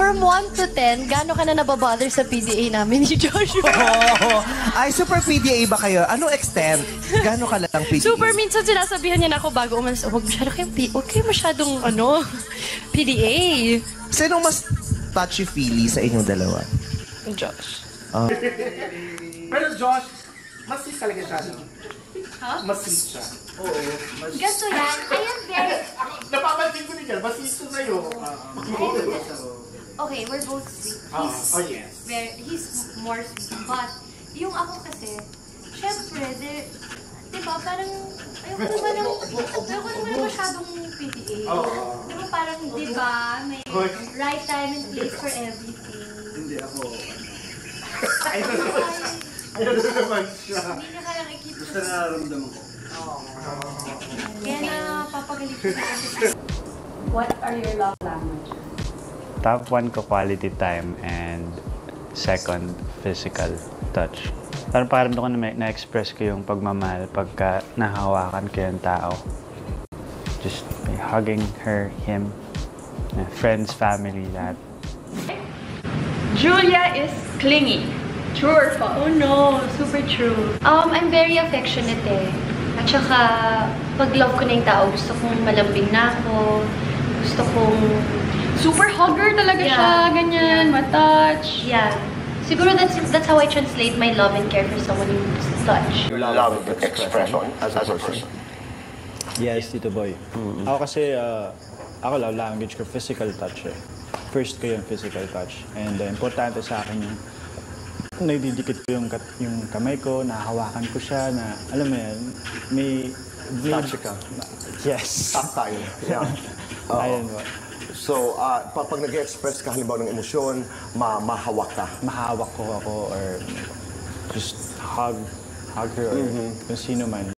From 1 to 10, gaano ka na nababother sa PDA namin ni Joshua? Oh, ay, super PDA ba kayo? Anong extent? Gaano ka lang PDA? Super, minsan sinasabihan niya na ako bago umalis. Huwag kayo masyadong, PDA. Sinong mas touchy-feely sa inyong dalawa? Josh. Pero Josh, mas sweet talaga siya, no? Ha? Mas sweet siya. Oo. Gusto yan. I am very... Napapansin ko niya, mas sweet siya sa'yo. Okay, we're both sweet. Yes. He's more sweet. But, yung ako kasi, syempre, diba, parang, ayoko naman masyadong PDA. Diba, parang, diba, may right time and place for everything. Hindi ako. Ayun naman siya. Hindi niya kaya nakikita. Gusto na nararamdaman ko. Kaya na papagalit ko kasi. What are your love languages? Top 1 ko quality time and second, physical touch. Parang pakiramdam ko na-express ko yung pagmamahal pagka nahawakan ko yung tao. Just hugging her, him, friends, family, lahat. Julia is clingy. True or false? Oh no, super true. I'm very affectionate eh. At saka, pag love ko na yung tao, gusto kong malambing na ako. Gusto kong... Super hugger talaga siya, ganyan, matouch. Yeah. Siguro that's how I translate my love and care for someone yung touch. Love expression as a person. Yes, Tito Boy. Ako kasi, ako love language ko, physical touch eh. First ko yung physical touch. And importante sa akin yung naididikit ko yung kamay ko, nahahawakan ko siya, na alam mo yan, may... Touch ka. Yes. Tactile. Yeah. Ayun ba. So, pag nag-express ka halimbawa ng emosyon, mahawak ka. Mahawak ko ako or just hug her or kung sino man.